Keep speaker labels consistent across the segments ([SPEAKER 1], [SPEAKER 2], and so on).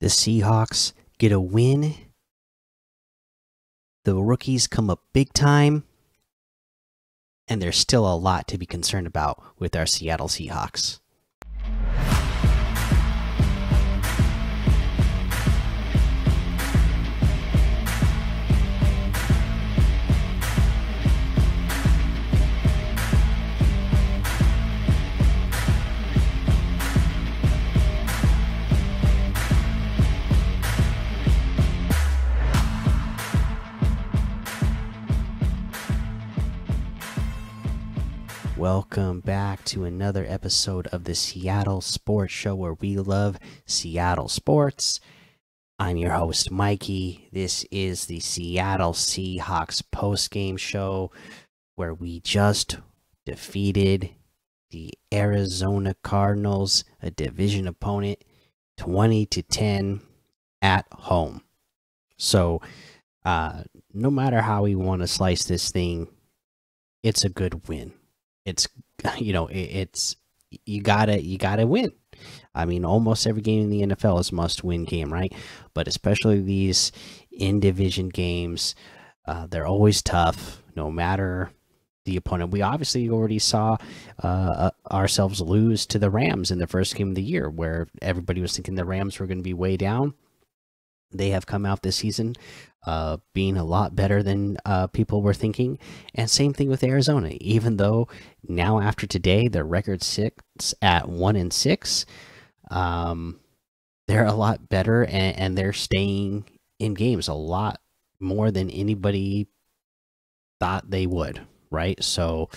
[SPEAKER 1] The Seahawks get a win. The rookies come up big time. And there's still a lot to be concerned about with our Seattle Seahawks. Welcome back to another episode of the Seattle Sports Show, where we love Seattle sports. I'm your host, Mikey. This is the Seattle Seahawks postgame show, where we just defeated the Arizona Cardinals, a division opponent, 20-10 at home. So, no matter how we want to slice this thing, it's a good win. It's it's you gotta win. I mean, almost every game in the NFL is must-win game, right? But especially these in-division games, they're always tough, no matter the opponent. We obviously already saw ourselves lose to the Rams in the first game of the year, where everybody was thinking the Rams were going to be way down. They have come out this season being a lot better than people were thinking. And same thing with Arizona. Even though now after today their record sits at 1-6, they're a lot better, and they're staying in games a lot more than anybody thought they would. Right? So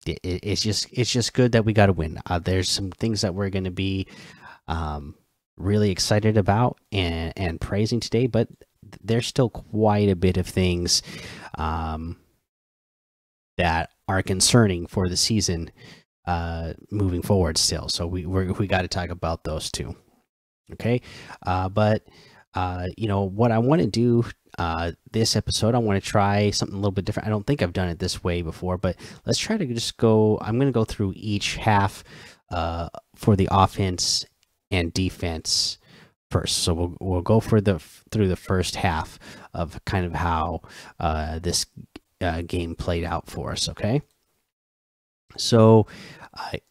[SPEAKER 1] it's just good that we got to win. There's some things that we're going to be really excited about and praising today, but there's still quite a bit of things that are concerning for the season moving forward still. So we got to talk about those too. Okay, but what I want to do this episode, I want to try something a little bit different. I don't think I've done it this way before, but let's try to just go. I'm going to go through each half for the offense and defense first. So we'll go through the first half of kind of how this game played out for us. Okay, so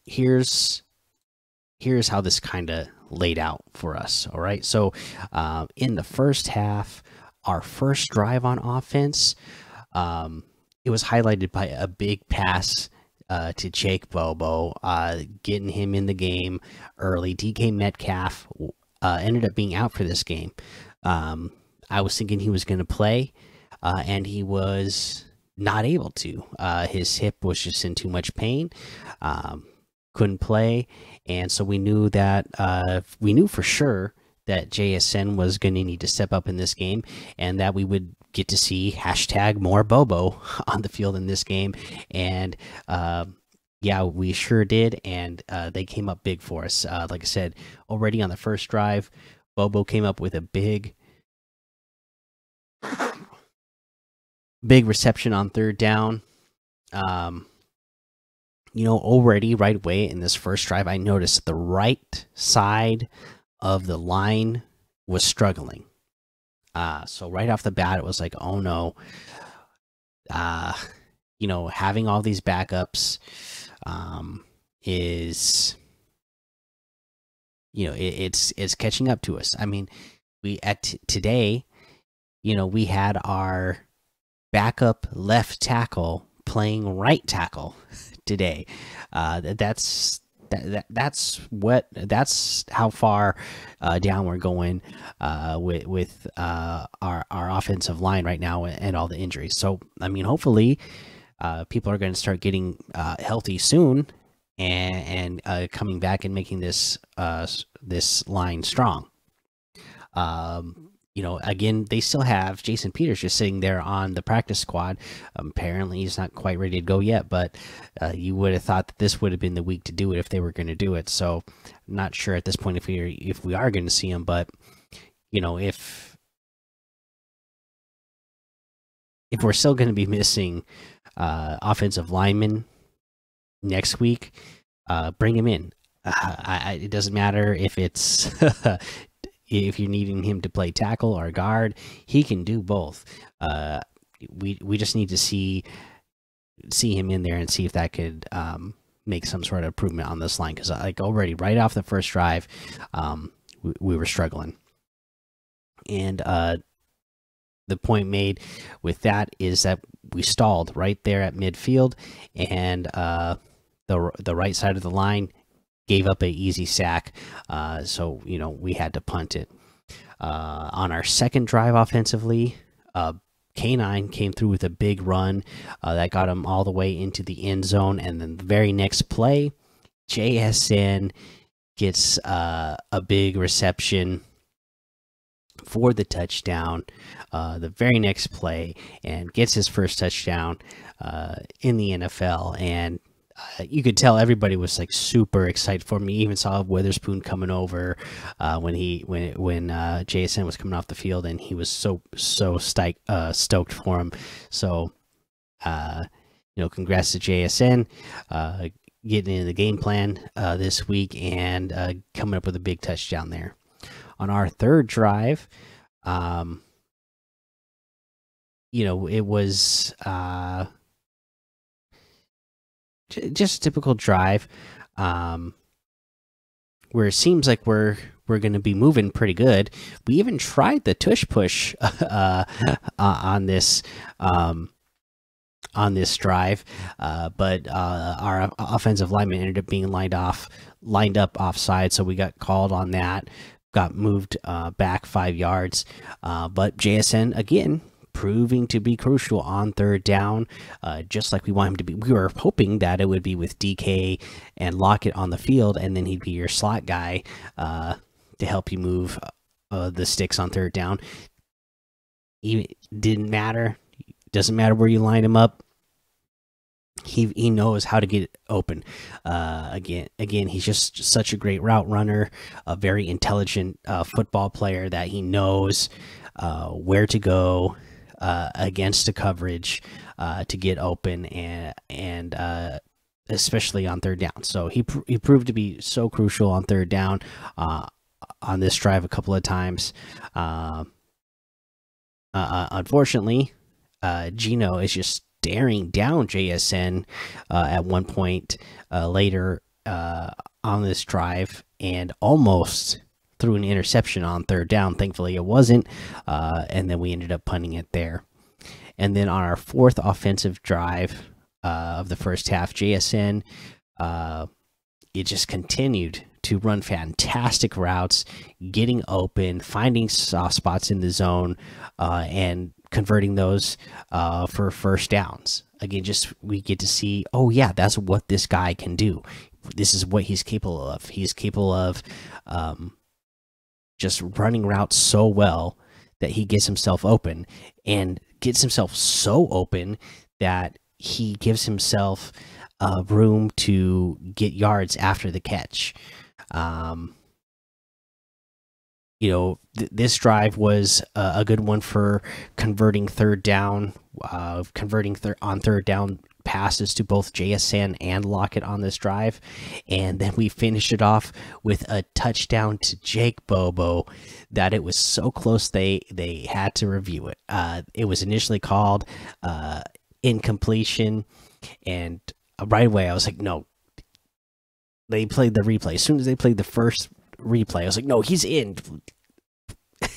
[SPEAKER 1] here's how this kind of laid out for us. All right, so in the first half, our first drive on offense, it was highlighted by a big pass to Jake Bobo, getting him in the game early. DK Metcalf ended up being out for this game. I was thinking he was going to play, and he was not able to. His hip was just in too much pain, couldn't play, and so we knew for sure that JSN was going to need to step up in this game, and that we would get to see #more Bobo on the field in this game. And yeah, we sure did, and they came up big for us. Like I said, already on the first drive, Bobo came up with a big reception on third down. Already right away in this first drive, I noticed the right side of the line was struggling. So right off the bat, it was like, oh no. Having all these backups is, it's catching up to us. I mean, today, we had our backup left tackle playing right tackle today. That's how far down we're going with our offensive line right now, and all the injuries. So I mean, hopefully people are going to start getting healthy soon, and coming back and making this line strong. Again, they still have Jason Peters just sitting there on the practice squad. Apparently, he's not quite ready to go yet, but you would have thought that this would have been the week to do it if they were going to do it. So, I'm not sure at this point if we are going to see him, but if we're still going to be missing offensive linemen next week, bring him in. It doesn't matter if it's if you're needing him to play tackle or guard, he can do both. We just need to see him in there and see if that could make some sort of improvement on this line, because like already right off the first drive, we were struggling. And the point made with that is that we stalled right there at midfield, and the right side of the line gave up an easy sack, so we had to punt it. On our second drive offensively, K9 came through with a big run that got him all the way into the end zone, and then the very next play, JSN gets a big reception for the touchdown the very next play, and gets his first touchdown in the NFL. And you could tell everybody was like super excited for me. Even saw Witherspoon coming over when JSN was coming off the field, and he was so stoked for him. So congrats to JSN getting into the game plan this week, and coming up with a big touchdown there. On our third drive, it was just a typical drive where it seems like we're going to be moving pretty good. We even tried the tush push on this drive, but our offensive lineman ended up being lined up offside, so we got called on that. Got moved back 5 yards, but JSN again proving to be crucial on third down, just like we want him to be. We were hoping that it would be with DK and Lockett on the field, and then he'd be your slot guy to help you move the sticks on third down. It didn't matter. Doesn't matter where you line him up. He knows how to get open. Again, he's just such a great route runner, a very intelligent football player, that he knows where to go against the coverage to get open, and especially on third down. So he proved to be so crucial on third down on this drive a couple of times. Unfortunately, Gino is just staring down JSN at one point later on this drive, and almost threw an interception on third down. Thankfully it wasn't, and then we ended up punting it there. And then on our fourth offensive drive of the first half, JSN it just continued to run fantastic routes, getting open, finding soft spots in the zone, and converting those for first downs. Again, just we get to see, oh yeah, that's what this guy can do. This is what he's capable of. He's capable of just running routes so well that he gets himself open, and gets himself so open that he gives himself room to get yards after the catch. This drive was a good one for converting third down, on third down passes to both JSN and Lockett on this drive. And then we finished it off with a touchdown to Jake Bobo that it was so close they had to review it. It was initially called incompletion, and right away I was like, no. They played the replay. As soon as they played the first replay, I was like, no, he's in.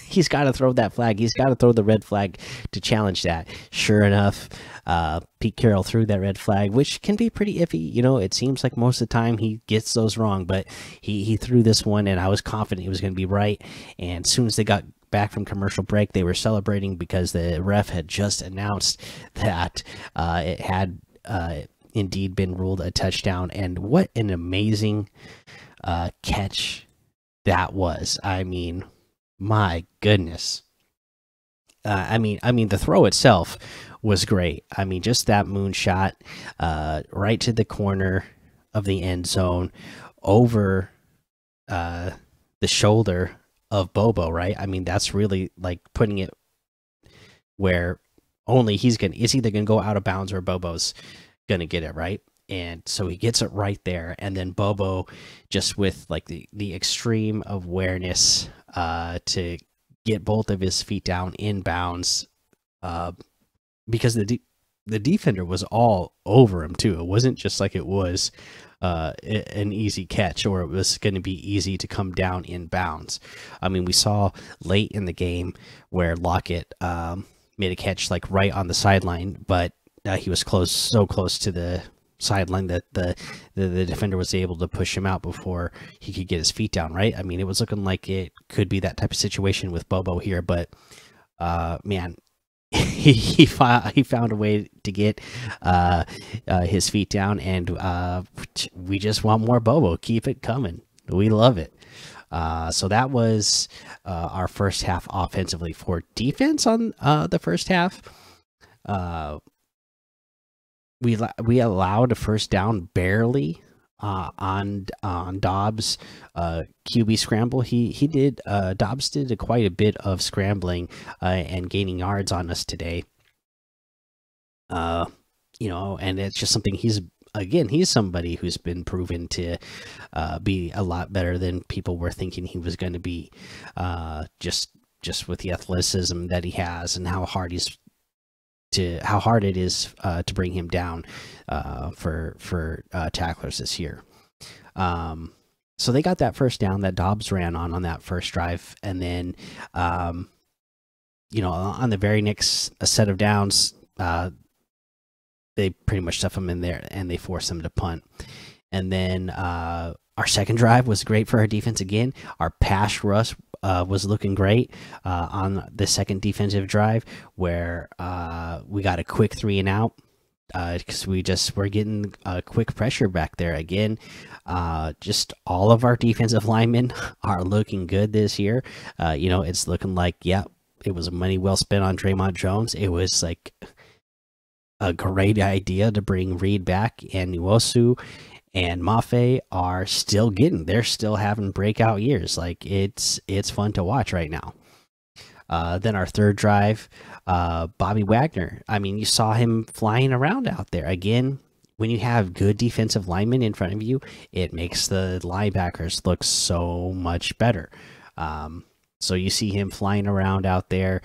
[SPEAKER 1] He's got to throw that flag. He's got to throw the red flag to challenge that. Sure enough, Pete Carroll threw that red flag, which can be pretty iffy. It seems like most of the time he gets those wrong, but he threw this one, and I was confident he was going to be right. And as soon as they got back from commercial break, they were celebrating because the ref had just announced that it had indeed been ruled a touchdown. And what an amazing catch that was. I mean, my goodness. I mean the throw itself was great. I mean, just that moonshot right to the corner of the end zone, over the shoulder of Bobo, right? I mean, that's really like putting it where only it's either gonna go out of bounds or Bobo's gonna get it, right? and so he gets it right there, and then Bobo, just with like the extreme awareness to get both of his feet down in bounds, because the defender was all over him too. It wasn't just like it was an easy catch, or it was going to be easy to come down in bounds. I mean, we saw late in the game where Lockett made a catch like right on the sideline, but he was so close to the sideline that the defender was able to push him out before he could get his feet down. Right? I mean, it was looking like it could be that type of situation with Bobo here, but man. He found a way to get his feet down, and we just want more Bobo. Keep it coming. We love it. So that was our first half offensively. For defense on the first half, we allowed a first down barely on Dobbs QB scramble. He did Dobbs did quite a bit of scrambling and gaining yards on us today. You know, and it's just something he's somebody who's been proven to be a lot better than people were thinking he was going to be. Just with the athleticism that he has and how hard it is to bring him down for tacklers this year. So they got that first down that Dobbs ran on that first drive, and then you know, on the very next set of downs, they pretty much stuff him in there and they force him to punt. And then our second drive was great for our defense again. Our pass rush was looking great on the second defensive drive, where we got a quick 3 and out because we're getting quick pressure back there again. Just all of our defensive linemen are looking good this year. You know, it's looking like, yeah, it was money well spent on Draymond Jones. It was like a great idea to bring Reed back, and Nwosu and Mafe are still they're still having breakout years. Like it's fun to watch right now. Then our third drive, Bobby Wagner. I mean, you saw him flying around out there again. When you have good defensive linemen in front of you, it makes the linebackers look so much better. So you see him flying around out there.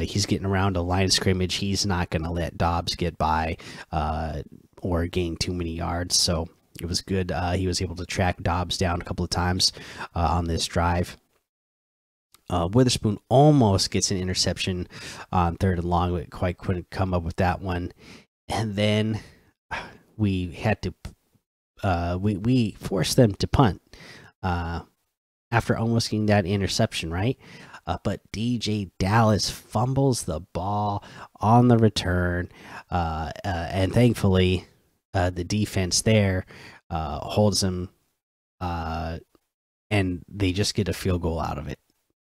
[SPEAKER 1] He's getting around a line of scrimmage. He's not going to let Dobbs get by or gain too many yards. So it was good. He was able to track Dobbs down a couple of times on this drive. Witherspoon almost gets an interception on 3rd and long, but quite couldn't come up with that one. And then we had to we forced them to punt after almost getting that interception, right? But DJ Dallas fumbles the ball on the return, and thankfully the defense there holds him, and they just get a field goal out of it.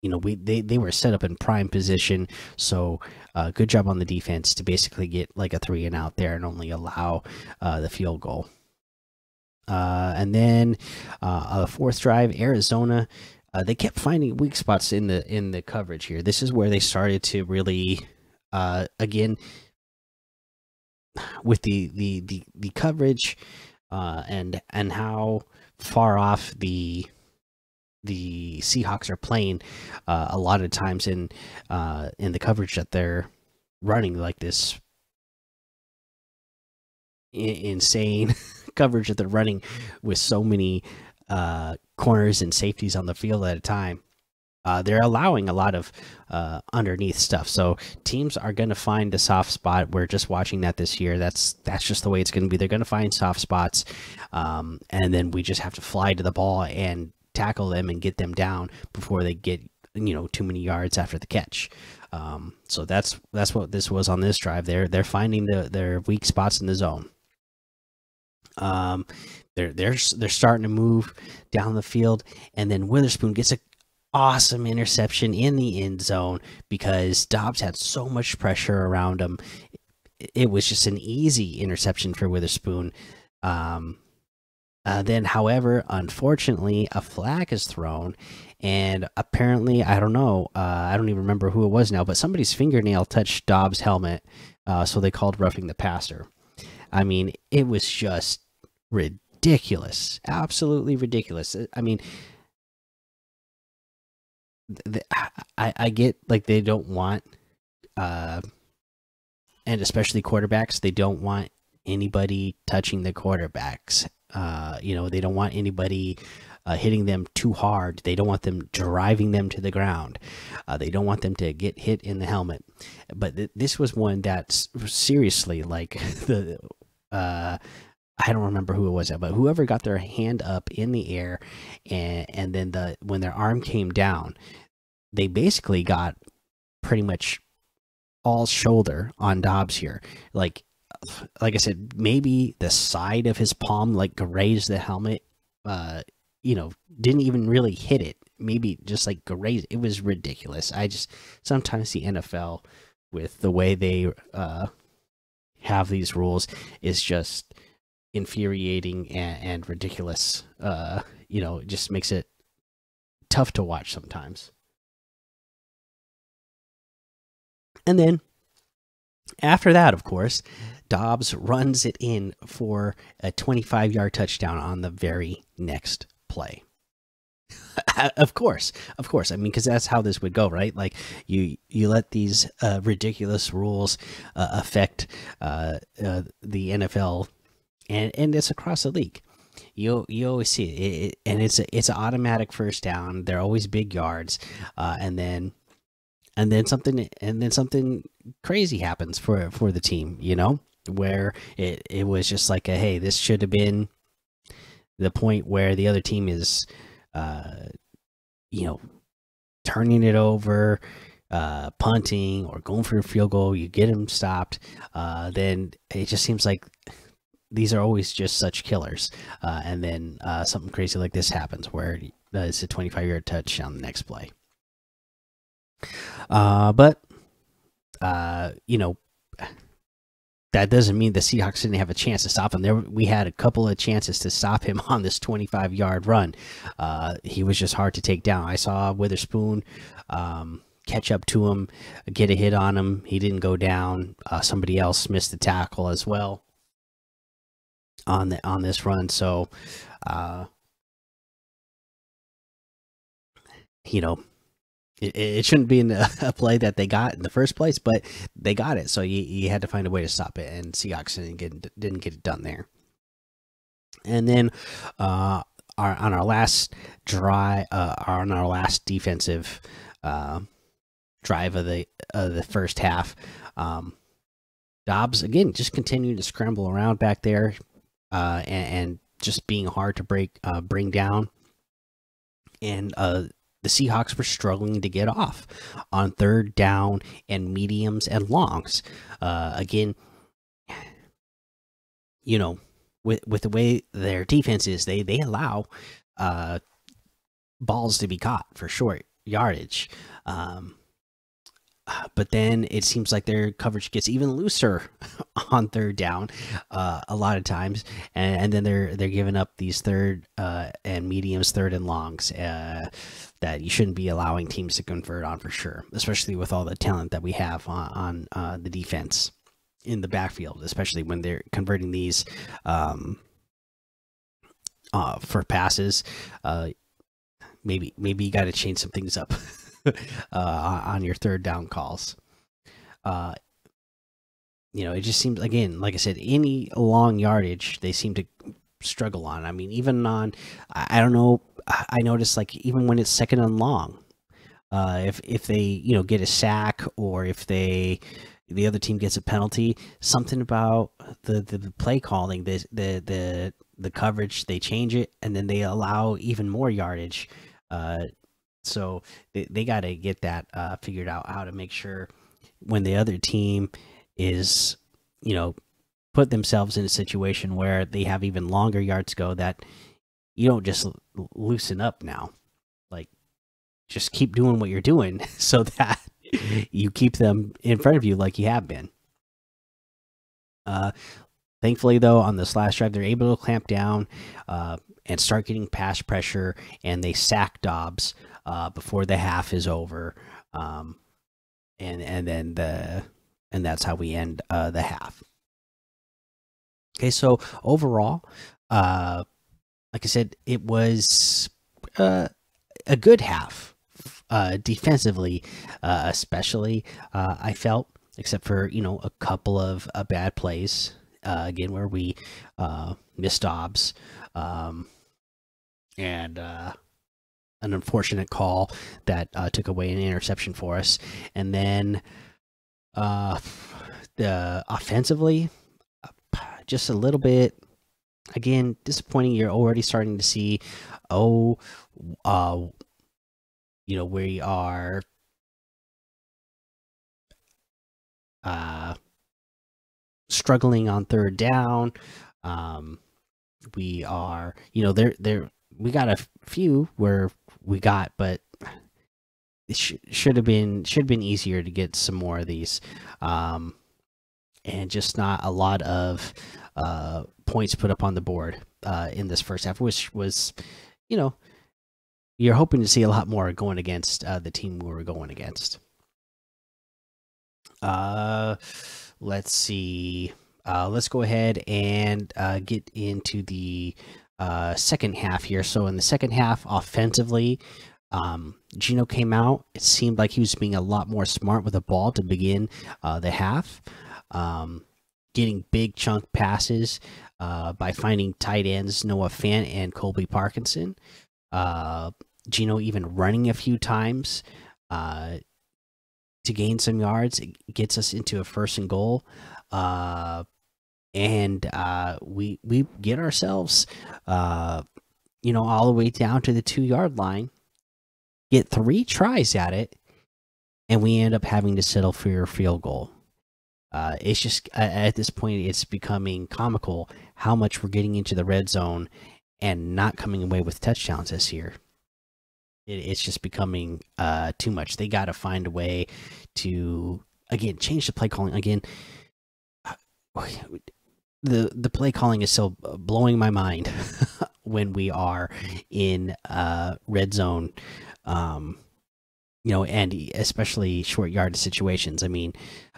[SPEAKER 1] You know, they were set up in prime position, so good job on the defense to basically get like a 3 and out there and only allow the field goal. And then the fourth drive, Arizona. They kept finding weak spots in the coverage here. This is where they started to really, again, with the coverage and how far off the Seahawks are playing. A lot of times in the coverage that they're running, like this insane coverage that they're running with so many corners and safeties on the field at a time, they're allowing a lot of underneath stuff. So teams are going to find a soft spot. We're just watching that this year. That's just the way it's going to be. They're going to find soft spots, and then we just have to fly to the ball and tackle them and get them down before they get, you know, too many yards after the catch. So that's what this was on this drive. They're finding their weak spots in the zone. They're starting to move down the field, and then Witherspoon gets an awesome interception in the end zone because Dobbs had so much pressure around him. It was just an easy interception for Witherspoon. Then, however, unfortunately, a flag is thrown, and apparently, I don't know, I don't even remember who it was now, but somebody's fingernail touched Dobbs' helmet, so they called roughing the passer. I mean, it was just ridiculous, absolutely ridiculous. I mean, I get like they don't want, uh, and especially quarterbacks, they don't want anybody touching the quarterbacks. They don't want anybody hitting them too hard. They don't want them driving them to the ground. They don't want them to get hit in the helmet. But this was one that's seriously like the. I don't remember who it was, but whoever got their hand up in the air, and then when their arm came down, they basically got pretty much all shoulder on Dobbs here. Like I said, maybe the side of his palm like grazed the helmet. Didn't even really hit it. Maybe just like grazed. It was ridiculous. I just sometimes the NFL with the way they have these rules is just infuriating and ridiculous. It just makes it tough to watch sometimes. And then after that, of course, Dobbs runs it in for a 25-yard touchdown on the very next play. Of course. I mean, because that's how this would go, right? Like you let these ridiculous rules affect the NFL, and it's across the league. You always see it, and it's an automatic first down. They're always big yards, and then something crazy happens for the team, where it was just like hey, this should have been the point where the other team is turning it over, punting or going for a field goal. You get them stopped, then it just seems like these are always just such killers, and then something crazy like this happens where it's a 25-yard touch on the next play. But that doesn't mean the Seahawks didn't have a chance to stop him. We had a couple of chances to stop him on this 25-yard run. He was just hard to take down. I saw Witherspoon catch up to him, get a hit on him. He didn't go down. Somebody else missed the tackle as well on this run. So, it shouldn't be in a play that they got in the first place, but they got it. So you had to find a way to stop it, and Seahawks didn't get it done there. And then on our last defensive drive of the first half, Dobbs again just continued to scramble around back there, and just being hard to bring down, and the Seahawks were struggling to get off on third down and mediums and longs. Again, with the way their defense is, they allow balls to be caught for short yardage. But then it seems like their coverage gets even looser on third down a lot of times, and then they're giving up these third and mediums, third and longs that you shouldn't be allowing teams to convert on for sure, especially with all the talent that we have on the defense in the backfield, especially when they're converting these for passes. Maybe you got to change some things up. On your third down calls. It just seems, again, like I said, any long yardage they seem to struggle on. I mean, even on, I don't know, I noticed like even when it's second and long, if they get a sack, or if the other team gets a penalty, something about the play calling, the coverage, they change it, and then they allow even more yardage. So they got to get that figured out, how to make sure when the other team is, put themselves in a situation where they have even longer yards to go, that you don't just loosen up now. Like, just keep doing what you're doing so that you keep them in front of you like you have been. Thankfully, though, on this last drive, they're able to clamp down and start getting pass pressure, and they sack Dobbs before the half is over, and that's how we end the half. Okay, so overall, like I said, it was a good half. Defensively, especially, I felt, except for a couple of bad plays. Again, where we missed obs, um, and an unfortunate call that took away an interception for us. And then uh, the offensively, just a little bit. Again, disappointing. You're already starting to see, oh, uh, we are uh, struggling on third down. We are, we got a few where we got, but it should have been easier to get some more of these, and just not a lot of points put up on the board in this first half, which was, you know, you're hoping to see a lot more going against the team we were going against. Let's see. Let's go ahead and get into the second half here. So in the second half, offensively, Gino came out. It seemed like he was being a lot more smart with the ball to begin the half, getting big chunk passes by finding tight ends Noah Fant and Colby Parkinson. Gino even running a few times to gain some yards. It gets us into a 1st and goal. And we get ourselves, all the way down to the 2-yard line, get 3 tries at it, and we end up having to settle for a field goal. It's just at this point, it's becoming comical how much we're getting into the red zone and not coming away with touchdowns this year. It's just becoming too much. They got to find a way to, again, change the play calling. Again, the play calling is still blowing my mind when we are in red zone, and especially short yard situations. I mean,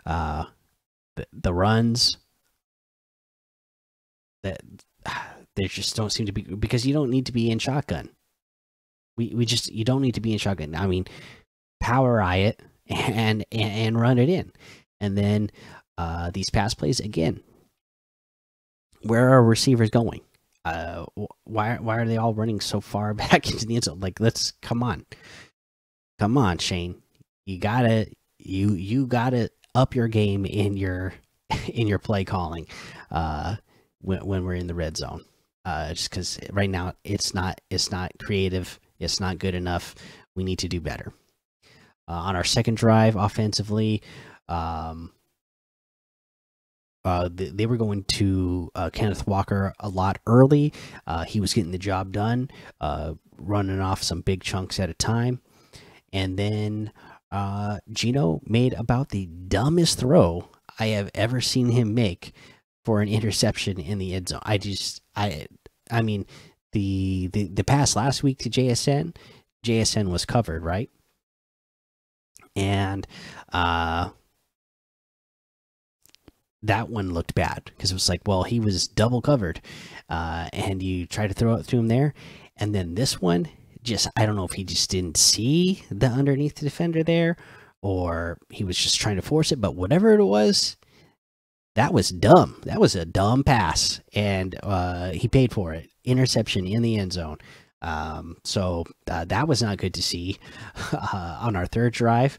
[SPEAKER 1] the runs that they just don't seem to be, because you don't need to be in shotgun. You don't need to be in shotgun. I mean, power eye it and run it in, and then these pass plays again. Where are receivers going? Why are they all running so far back into the end zone? Like, let's come on, Shane. You gotta up your game in your play calling when we're in the red zone. Just because right now it's not creative. It's not good enough. We need to do better. On our second drive, offensively, they were going to Kenneth Walker a lot early. He was getting the job done, running off some big chunks at a time. And then Gino made about the dumbest throw I have ever seen him make for an interception in the end zone. I mean, the pass last week to JSN was covered, right? And that one looked bad because it was like, well, he was double covered, and you try to throw it through him there. And then this one, I don't know if he just didn't see the underneath the defender there, or he was just trying to force it, but whatever it was, that was dumb. That was a dumb pass, and he paid for it. Interception in the end zone. So that was not good to see. On our third drive,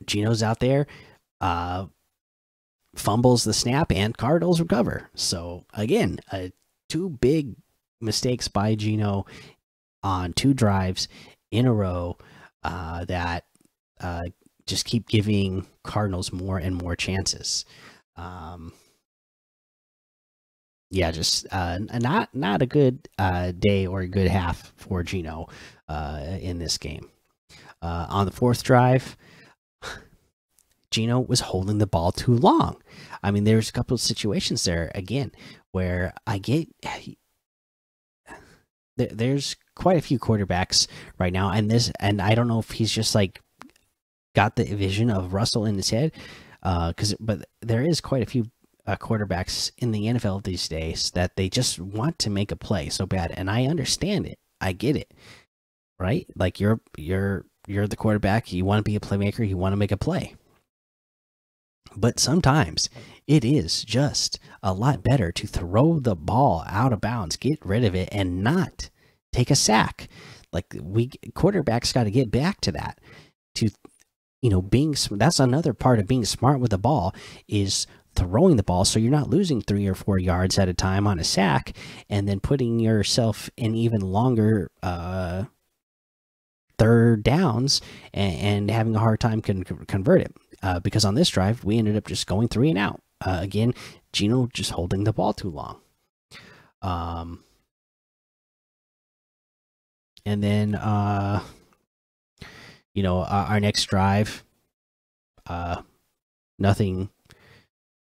[SPEAKER 1] Gino's out there, fumbles the snap, and Cardinals recover. So again, 2 big mistakes by Gino on 2 drives in a row that just keep giving Cardinals more and more chances. Yeah, just not a good day or a good half for Gino in this game. On the 4th drive, Gino was holding the ball too long. I mean, there's a couple of situations there again where there's quite a few quarterbacks right now, and I don't know if he's just like got the vision of Russell in his head. but there is quite a few quarterbacks in the NFL these days that they just want to make a play so bad, and I understand it. I get it, right? Like you're the quarterback. You want to be a playmaker. You want to make a play. But sometimes it is just a lot better to throw the ball out of bounds, get rid of it, and not take a sack. Like quarterbacks got to get back to that. To that's another part of being smart with the ball is throwing the ball so you're not losing 3 or 4 yards at a time on a sack, and then putting yourself in even longer third downs and having a hard time convert it. Because on this drive, we ended up just going 3 and out. Again, Geno just holding the ball too long. And then, our next drive, nothing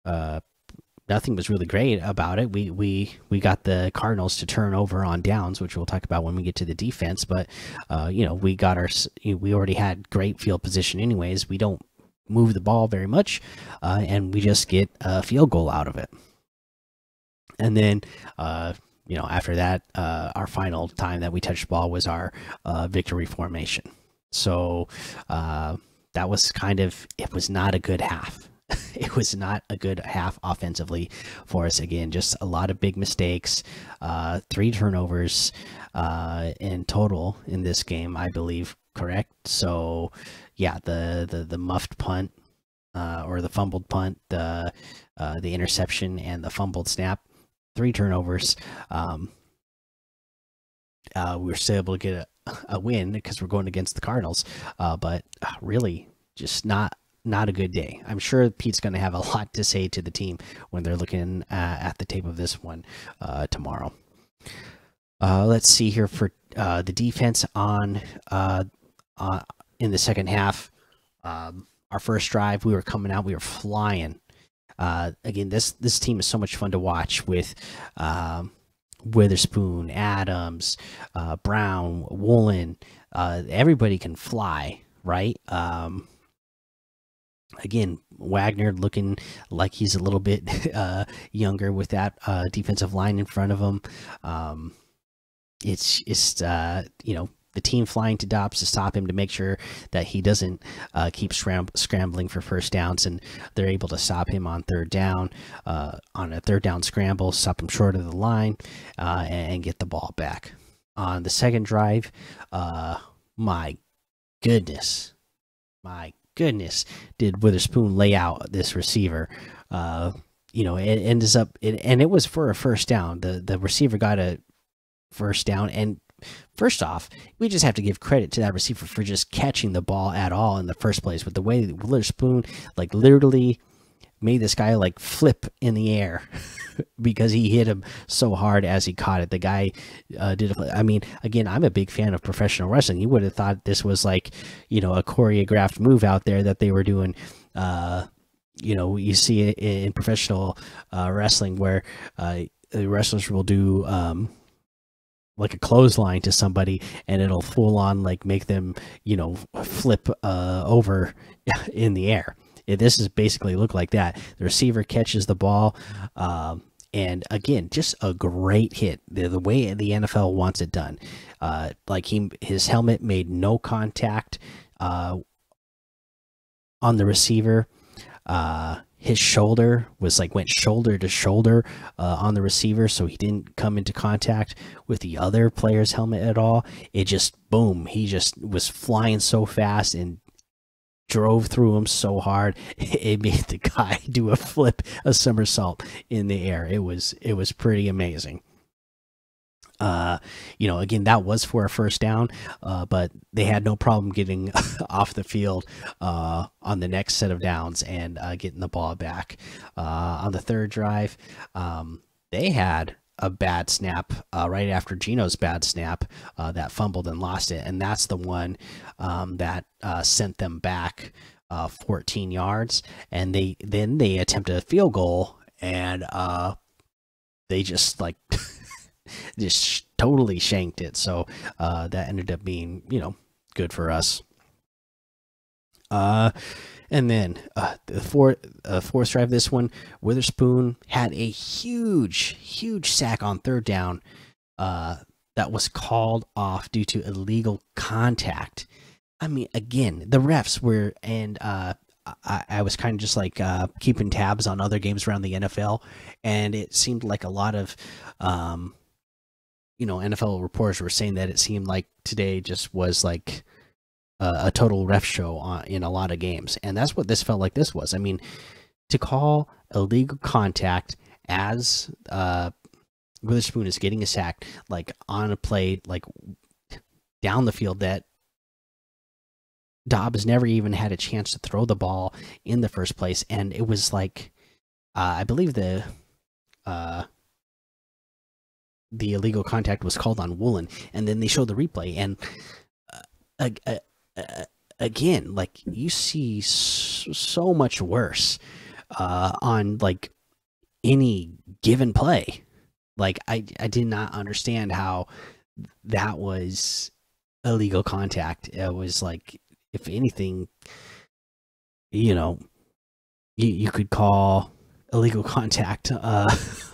[SPEAKER 1] was really great about it. We got the Cardinals to turn over on downs, which we'll talk about when we get to the defense. But we already had great field position anyways. We don't move the ball very much, and we just get a field goal out of it. And then after that, our final time that we touched the ball was our victory formation. So that was it was not a good half. It was not a good half offensively for us. Again, just a lot of big mistakes, 3 turnovers in total in this game, I believe. Correct. So yeah, the muffed punt or the fumbled punt, the interception, and the fumbled snap, 3 turnovers. We were still able to get a win because we're going against the Cardinals, but really just not a good day. I'm sure Pete's going to have a lot to say to the team when they're looking at the tape of this one tomorrow. Let's see here for the defense in the second half. Our first drive, we were coming out, we were flying. Again, this team is so much fun to watch with Witherspoon, Adams, Brown, Woolen. Everybody can fly, right? Again, Wagner looking like he's a little bit younger with that defensive line in front of him. It's just the team flying to Dobbs to stop him, to make sure that he doesn't keep scrambling for first downs, and they're able to stop him on third down, on a third down scramble, stop him short of the line, and get the ball back. On the second drive, my goodness, did Witherspoon lay out this receiver. It ends up, and it was for a first down. The receiver got a first down, and first off, we just have to give credit to that receiver for just catching the ball at all in the first place. With the way that Witherspoon literally made this guy flip in the air because he hit him so hard as he caught it. The guy did. I mean, again, I'm a big fan of professional wrestling. You would have thought this was a choreographed move out there that they were doing. You see it in professional wrestling where the wrestlers will do a clothesline to somebody, and it'll full on make them flip over in the air. This is basically look like that. The receiver catches the ball, and again, just a great hit. The way the NFL wants it done. His helmet made no contact on the receiver. His shoulder was went shoulder to shoulder on the receiver, so he didn't come into contact with the other player's helmet at all. It just boom, he just was flying so fast and drove through him so hard, it made the guy do a somersault in the air. It was pretty amazing. Again, that was for a first down, but they had no problem getting off the field on the next set of downs and getting the ball back. On the third drive, they had a bad snap right after Geno's bad snap that fumbled and lost it, and that's the one that sent them back 14 yards. And they attempted a field goal, and they just just totally shanked it. So that ended up being good for us. And And then the fourth drive, this one, Witherspoon had a huge sack on third down that was called off due to illegal contact. I mean, again, the refs were, and I was kind of just like keeping tabs on other games around the NFL, and it seemed like a lot of, NFL reporters were saying that it seemed like today just was like a total ref show in a lot of games, and that's what this felt like. This was, I mean, to call illegal contact as Witherspoon is getting a sack, like on a play, like down the field, that Dobbs never even had a chance to throw the ball in the first place, and it was like, I believe the illegal contact was called on Woolen, and then they showed the replay, and again, like you see so much worse on like any given play. Like I did not understand how that was illegal contact. It was like, if anything, you could call illegal contact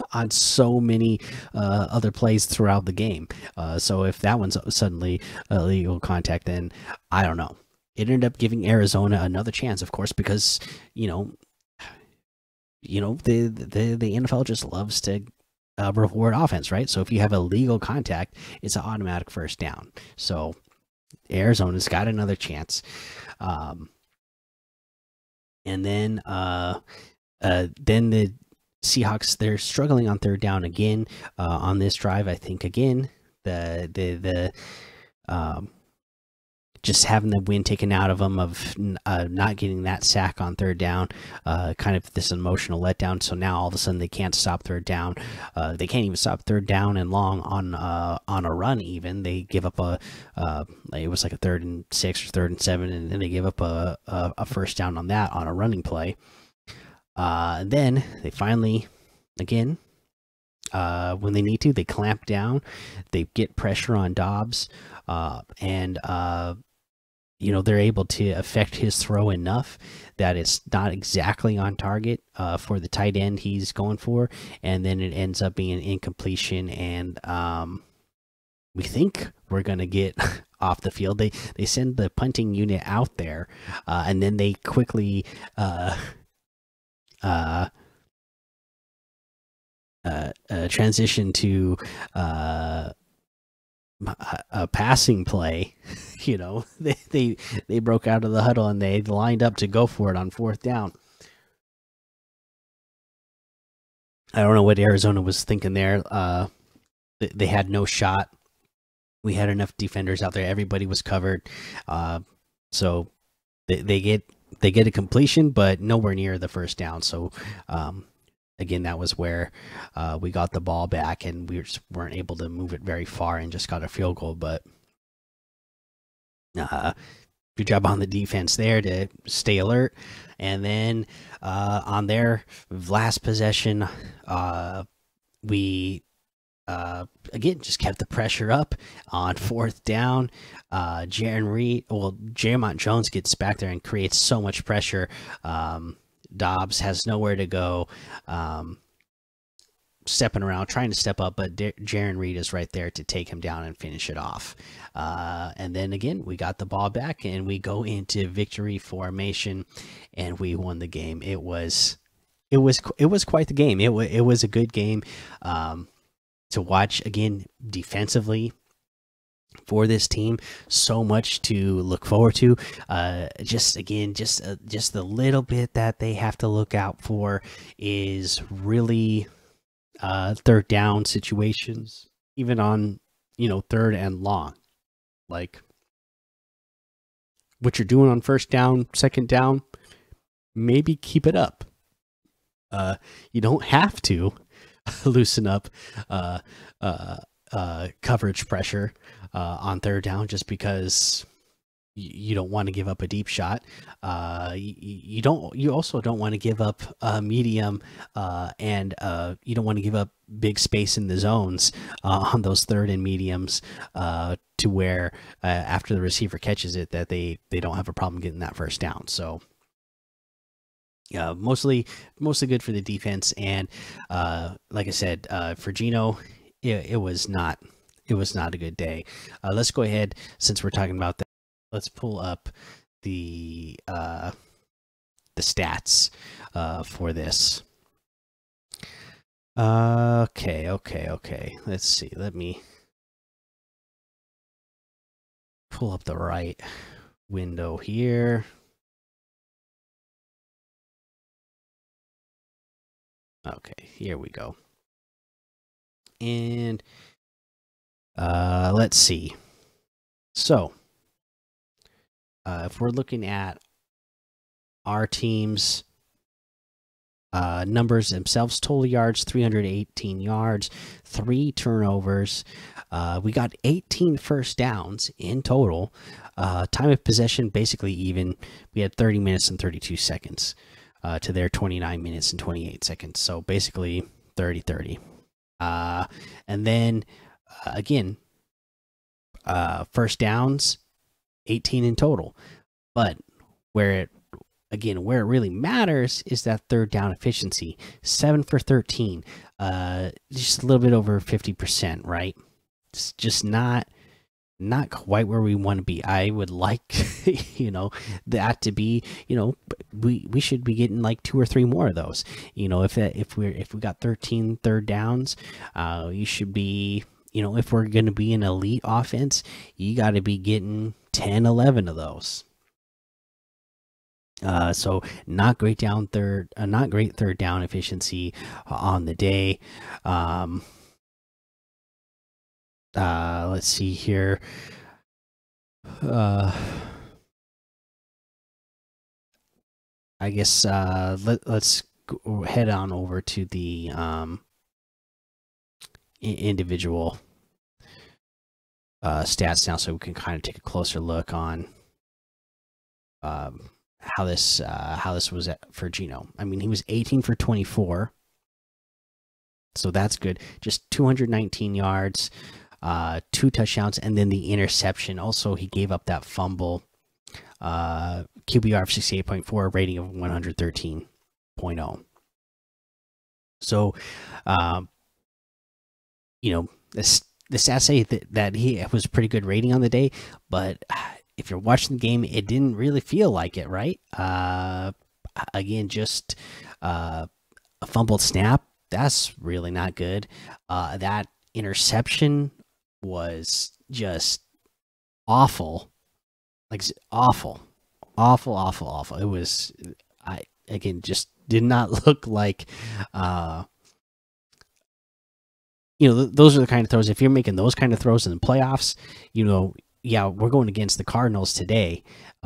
[SPEAKER 1] on so many other plays throughout the game. So if that one's suddenly illegal contact, then I don't know. It ended up giving Arizona another chance, of course, because the NFL just loves to reward offense, right? So if you have illegal contact, it's an automatic first down. So Arizona's got another chance. And then the Seahawks, they're struggling on third down again on this drive. I think again the just having the wind taken out of them, of not getting that sack on third down, kind of this emotional letdown. So now all of a sudden they can't stop third down. They can't even stop third down and long on a run. Even they give up it was like a 3rd and 6 or 3rd and 7, and then they give up a first down on that on a running play. Then they finally, again, when they need to, they clamp down. They get pressure on Dobbs, and they're able to affect his throw enough that it's not exactly on target for the tight end he's going for, and then it ends up being an incompletion, and we think we're gonna get off the field. They send the punting unit out there, and then they quickly transition to a passing play. They broke out of the huddle and they lined up to go for it on 4th down. I don't know what Arizona was thinking there. They had no shot. We had enough defenders out there. Everybody was covered. So they get a completion, but nowhere near the first down. So again, that was where we got the ball back, and we just weren't able to move it very far and just got a field goal. But good job on the defense there to stay alert. And then on their last possession, we again just kept the pressure up on 4th down. Jermont Jones gets back there and creates so much pressure. Dobbs has nowhere to go, stepping around, trying to step up, but Jaron Reed is right there to take him down and finish it off. And then again, we got the ball back and we go into victory formation, and we won the game. It was quite the game. It was a good game to watch. Again, defensively, for this team, so much to look forward to. Just the little bit that they have to look out for is really third down situations, even on 3rd and long. Like what you're doing on 1st down, 2nd down, maybe keep it up. You don't have to loosen up coverage pressure on 3rd down just because you don't want to give up a deep shot. You also don't want to give up medium, and you don't want to give up big space in the zones on those 3rd and mediums to where after the receiver catches it, that they don't have a problem getting that first down. So Mostly good for the defense, and like I said, for Gino, it was not a good day. Let's go ahead, since we're talking about that. Let's pull up the stats for this. Okay. Let's see. Let me pull up the right window here. Okay, here we go. And let's see. So, if we're looking at our team's numbers themselves, total yards 318 yards, 3 turnovers. We got 18 first downs in total. Time of possession basically even. We had 30 minutes and 32 seconds to their 29 minutes and 28 seconds. So basically 30-30. And then again, first downs 18 in total. But where it really matters is that third down efficiency, 7 for 13, just a little bit over 50%, right? It's just not quite where we want to be. I would like, that to be, we should be getting like 2 or 3 more of those. If we got 13 third downs, you should be, if we're going to be an elite offense, you got to be getting 10, 11 of those. So not great third down efficiency on the day. Let's see here. I guess let's head on over to the individual stats now, so we can kind of take a closer look on how this was for Gino. I mean, he was 18 for 24, so that's good. Just 219 yards, 2 touchdowns, and then the interception. Also, he gave up that fumble. QBR of 68.4, rating of 113.0. So, the stats say that he was a pretty good rating on the day, but if you're watching the game, it didn't really feel like it, right? Again, just a fumbled snap, that's really not good. That interception was just awful. Like, awful. It was, just did not look like, those are the kind of throws. If you're making those kind of throws in the playoffs, yeah, we're going against the Cardinals today,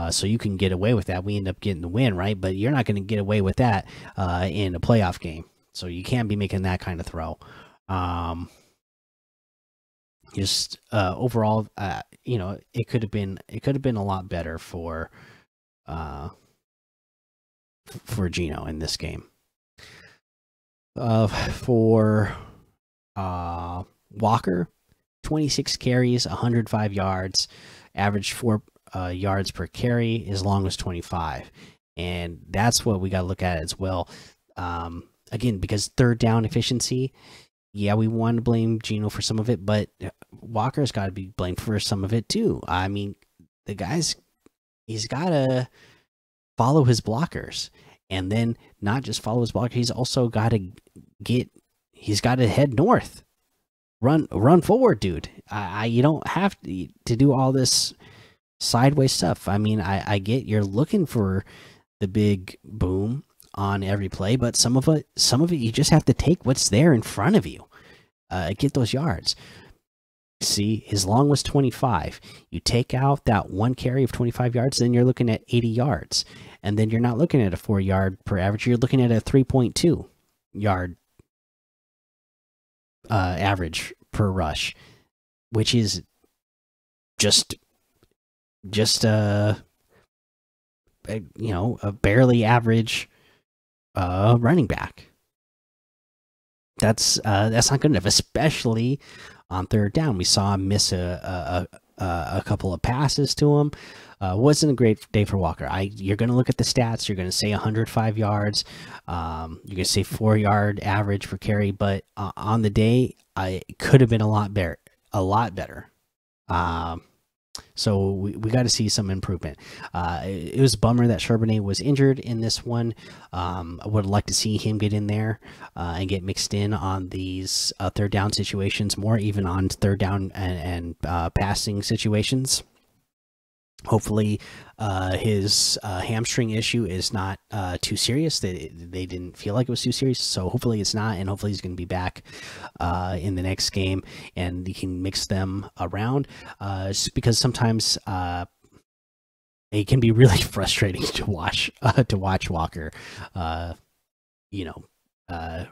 [SPEAKER 1] so you can get away with that. We end up getting the win, right? But you're not going to get away with that in a playoff game. So you can't be making that kind of throw. Just overall, it could have been a lot better for Gino in this game. For Walker, 26 carries, 105 yards, averaged 4 yards per carry, as long as 25, and that's what we got to look at as well. Again, because third down efficiency, yeah, we want to blame Gino for some of it, but Walker's got to be blamed for some of it too. I mean, he's got to follow his blockers, and then not just follow his blocker, he's also got to head north. Run forward, dude. You don't have to do all this sideways stuff. I mean, I get you're looking for the big boom on every play, but some of it you just have to take what's there in front of you. Get those yards. See, his long was 25. You take out that 1 carry of 25 yards, then you're looking at 80 yards. And then you're not looking at a 4 yard per average, you're looking at a 3.2 yard average per rush, which is just a barely average running back. That's not good enough, especially on third down. We saw him miss a a couple of passes to him. Wasn't a great day for Walker. You're going to look at the stats. You're going to say 105 yards. You're going to say 4-yard average per carry. But on the day, it could have been a lot better. A lot better. So we got to see some improvement. It was a bummer that Charbonnet was injured in this one. I would like to see him get in there and get mixed in on these third down situations, more even on third down and passing situations. Hopefully, his hamstring issue is not too serious. They didn't feel like it was too serious, so hopefully it's not, and hopefully he's going to be back in the next game, and he can mix them around. Just because sometimes it can be really frustrating to watch Walker,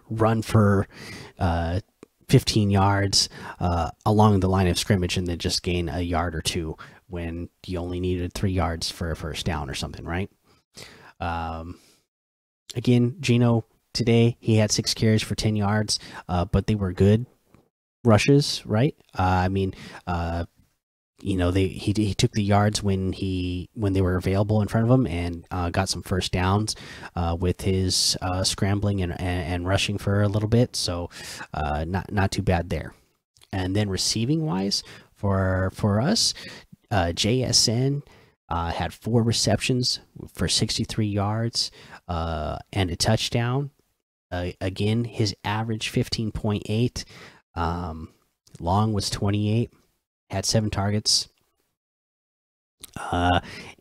[SPEAKER 1] run for 15 yards along the line of scrimmage and then just gain a yard or two when you only needed 3 yards for a first down or something, right? Again, Gino today, he had 6 carries for 10 yards, but they were good rushes, right? He took the yards when they were available in front of him, and got some first downs with his scrambling and rushing for a little bit. So not too bad there. And then receiving wise for us, JSN had 4 receptions for 63 yards and a touchdown. Again, his average 15.8. Long was 28. Had 7 targets.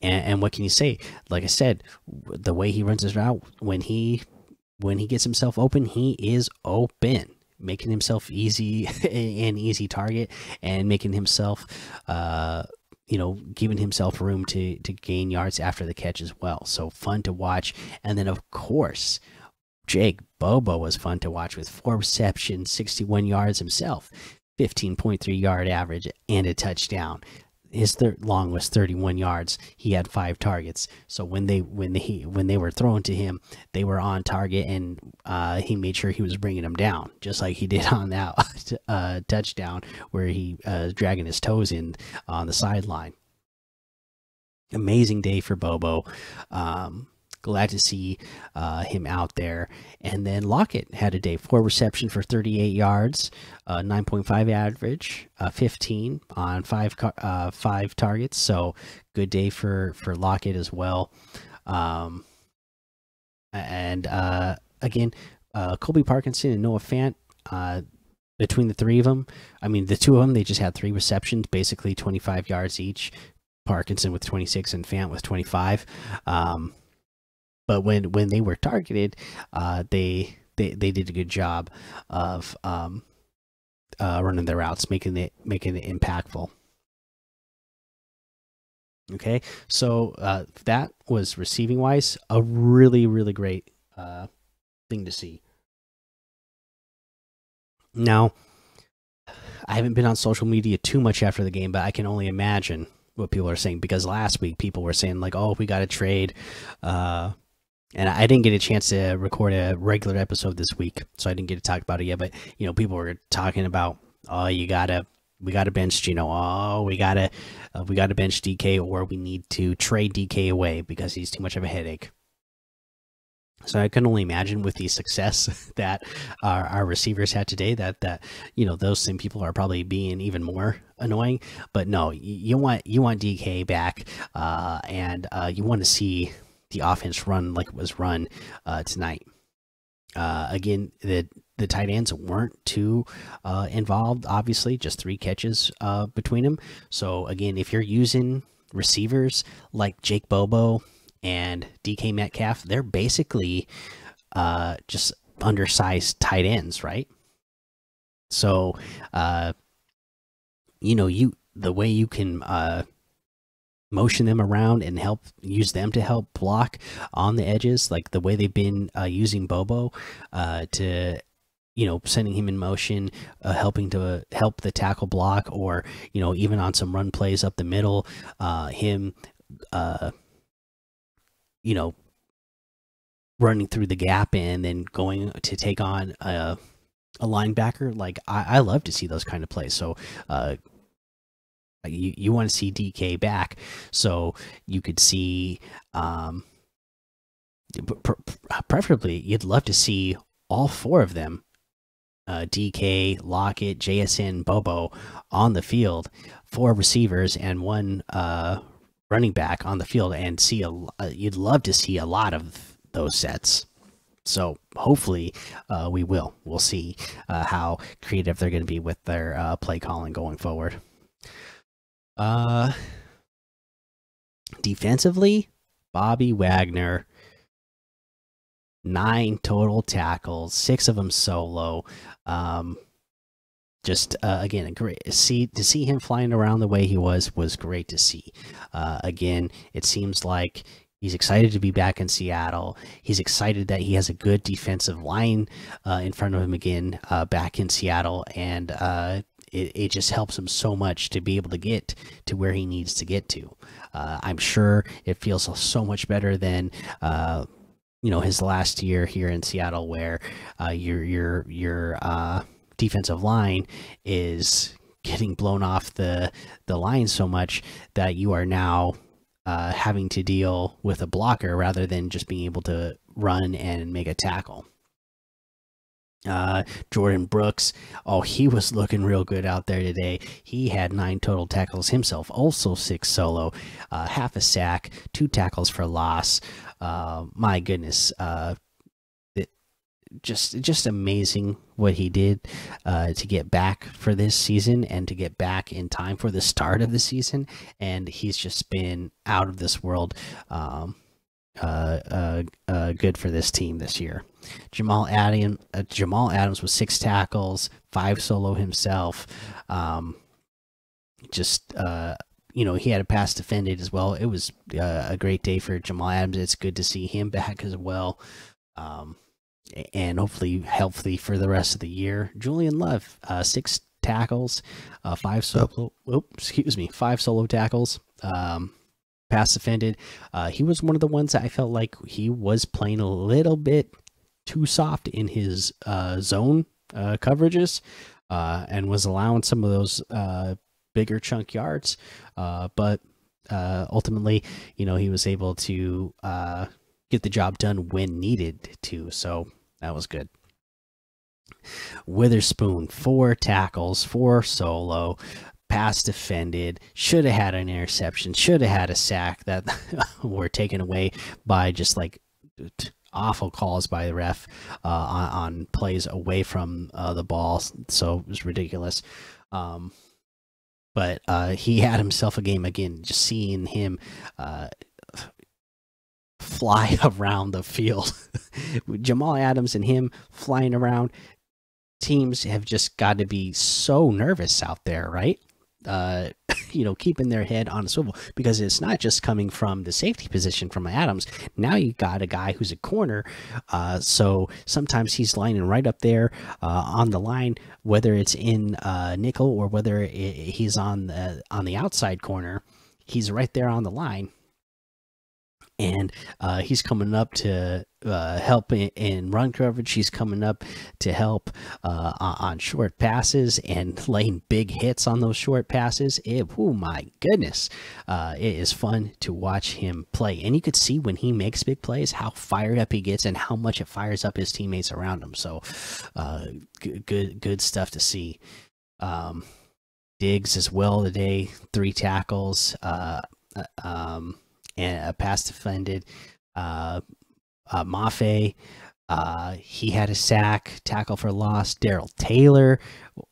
[SPEAKER 1] And what can you say? Like I said, the way he runs his route, when he gets himself open, he is open, making himself easy an easy target, and making himself giving himself room to gain yards after the catch as well. So fun to watch. And then of course, Jake Bobo was fun to watch with 4 receptions, 61 yards himself, 15.3 yard average, and a touchdown. His long was 31 yards. He had 5 targets. So when they were thrown to him, they were on target, and he made sure he was bringing them down, just like he did on that touchdown where he dragging his toes in on the sideline. Amazing day for Bobo. Glad to see him out there. And then Lockett had a day, 4 reception for 38 yards, 9.5 average, 15 on 5 targets. So good day for Lockett as well. Again, Colby Parkinson and Noah Fant, between the 3 of them, the 2 of them, they just had 3 receptions, basically 25 yards each. Parkinson with 26 and Fant with 25. But when they were targeted, they did a good job of running their routes, making it impactful. Okay, so that was receiving wise a really great thing to see. Now, I haven't been on social media too much after the game, but I can only imagine what people are saying, because last week people were saying like, "Oh, we got to trade." And I didn't get a chance to record a regular episode this week, so I didn't get to talk about it yet. But people were talking about, oh, we gotta bench Gino. Oh, we gotta bench DK, or we need to trade DK away because he's too much of a headache. So I can only imagine, with the success that our receivers had today, that those same people are probably being even more annoying. But no, you want DK back, and you want to see the offense run like it was run tonight. Again, the tight ends weren't too involved, obviously, just 3 catches between them. So again, if you're using receivers like Jake Bobo and DK Metcalf, they're basically just undersized tight ends, right? So the way you can motion them around and use them to help block on the edges, like the way they've been using Bobo to sending him in motion, helping to help the tackle block, or even on some run plays up the middle, him running through the gap and then going to take on a linebacker. Like I love to see those kind of plays. So You want to see DK back, so you could see, preferably, you'd love to see all four of them, DK, Lockett, JSN, Bobo, on the field, four receivers and one running back on the field, and see you'd love to see a lot of those sets. So hopefully we'll see how creative they're going to be with their play calling going forward. Defensively, Bobby Wagner, 9 total tackles, 6 of them solo. Just again, great to see him flying around the way he was great to see. Again, it seems like he's excited to be back in Seattle. He's excited that he has a good defensive line in front of him again, back in Seattle, and it just helps him so much to be able to get to where he needs to get to. I'm sure it feels so much better than his last year here in Seattle, where your defensive line is getting blown off the line so much that you are now having to deal with a blocker rather than just being able to run and make a tackle. Jordan Brooks, he was looking real good out there today. He had 9 total tackles himself, also 6 solo, half a sack, 2 tackles for loss. My goodness, just amazing what he did to get back for this season and to get back in time for the start of the season. And he's just been out of this world. Good for this team this year. Jamal Adams with 6 tackles, 5 solo himself. He had a pass defended as well. It was a great day for Jamal Adams. It's good to see him back as well. And hopefully healthy for the rest of the year. Julian Love, 6 tackles, 5 solo. Five solo tackles. Pass defended. He was one of the ones that I felt like he was playing a little bit too soft in his zone coverages, and was allowing some of those bigger chunk yards. But ultimately, he was able to get the job done when needed to. So that was good. Witherspoon, 4 tackles, 4 solo, pass defended, should have had an interception, should have had a sack that were taken away by just like awful calls by the ref on plays away from the ball. So it was ridiculous. But he had himself a game again, just seeing him fly around the field. Jamal Adams and him flying around. Teams have just got to be so nervous out there, right? Keeping their head on a swivel, because it's not just coming from the safety position from Adams. Now you got a guy who's a corner, so sometimes he's lining right up there on the line, whether it's in nickel or whether he's on the outside corner. He's right there on the line, and he's coming up to help in run coverage. He's coming up to help on short passes and laying big hits on those short passes. Oh my goodness, it is fun to watch him play, and you could see when he makes big plays how fired up he gets and how much it fires up his teammates around him. So good stuff to see. Diggs as well today, 3 tackles, and a pass defended. Mafe, he had a sack, tackle for loss. Daryl Taylor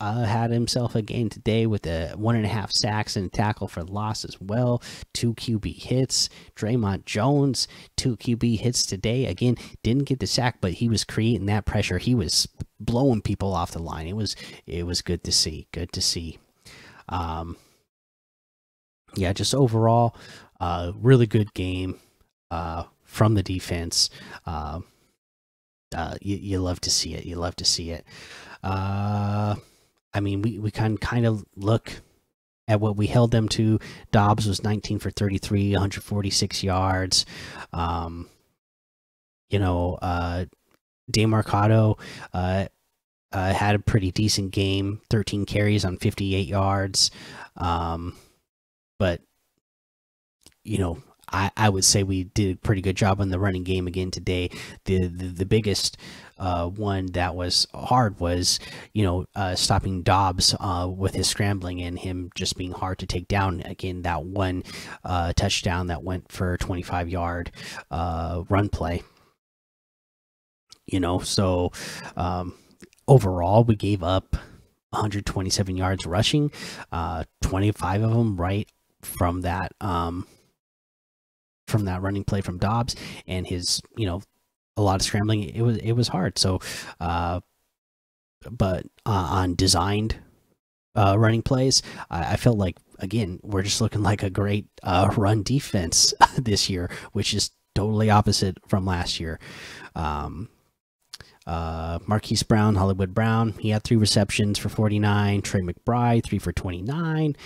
[SPEAKER 1] had himself a game today with 1.5 sacks and a tackle for loss as well. 2 QB hits. Draymond Jones, 2 QB hits today. Again, didn't get the sack, but he was creating that pressure. He was blowing people off the line. It was good to see. Good to see. Just overall, really good game from the defense. You love to see it. You love to see it. We can kind of look at what we held them to. Dobbs was 19 for 33, 146 yards. DeMarcado had a pretty decent game, 13 carries on 58 yards. but I would say we did a pretty good job on the running game again today. The biggest one that was hard was stopping Dobbs with his scrambling and him just being hard to take down. Again, that one touchdown that went for 25-yard run play. So overall we gave up 127 yards rushing, 25 of them right from that running play from Dobbs, and his a lot of scrambling. It was hard. So but on designed running plays, I felt like, again, we're just looking like a great run defense this year, which is totally opposite from last year. Marquise Brown, Hollywood Brown, he had 3 receptions for 49. Trey McBride, 3 for 29.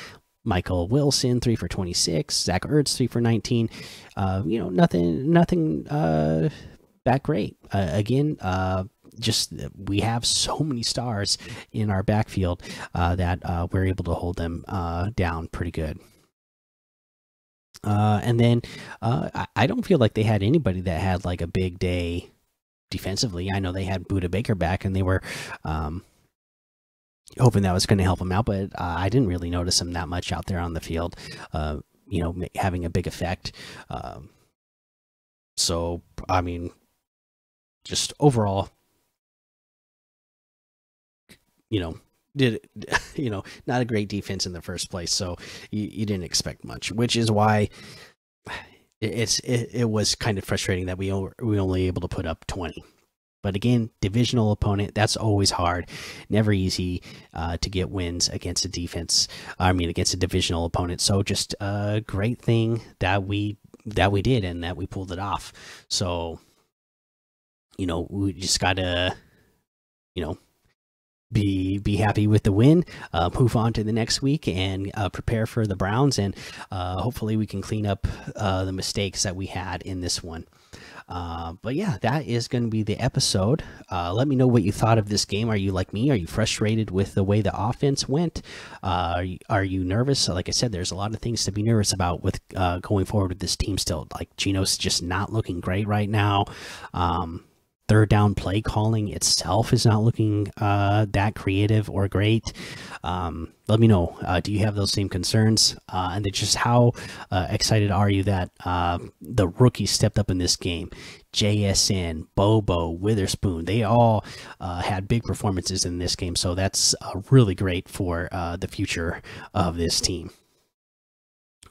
[SPEAKER 1] Michael Wilson, 3 for 26. Zach Ertz, 3 for 19. Nothing that great. Again, just we have so many stars in our backfield that we're able to hold them down pretty good. And then I don't feel like they had anybody that had like a big day defensively. I know they had Budda Baker back, and they were hoping that was going to help him out, but I didn't really notice him that much out there on the field, having a big effect. So, I mean, just overall, not a great defense in the first place. So you didn't expect much, which is why it was kind of frustrating that we only able to put up 20. But again, divisional opponent, that's always hard. Never easy to get wins against a defense. Against a divisional opponent. So just a great thing that we did, and that we pulled it off. So, we just gotta, be happy with the win, move on to the next week, and prepare for the Browns, and hopefully we can clean up the mistakes that we had in this one. But yeah, that is going to be the episode. Let me know what you thought of this game. Are you like me? Are you frustrated with the way the offense went? Are you nervous? Like I said, there's a lot of things to be nervous about with going forward with this team still. Like, Geno's just not looking great right now. Third down play calling itself is not looking that creative or great. Let me know. Do you have those same concerns? And then just how excited are you that the rookies stepped up in this game? JSN, Bobo, Witherspoon, they all had big performances in this game. So that's really great for the future of this team.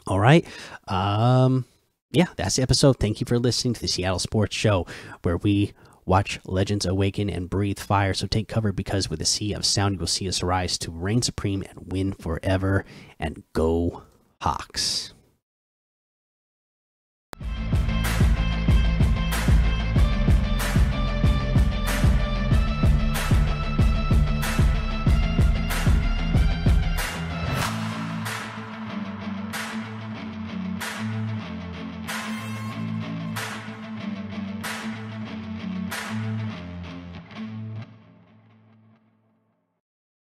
[SPEAKER 1] All right. Yeah, that's the episode. Thank you for listening to the Seattle Sports Show, where we watch legends awaken and breathe fire. So take cover, because with a sea of sound, you will see us rise to reign supreme and win forever. And go Hawks.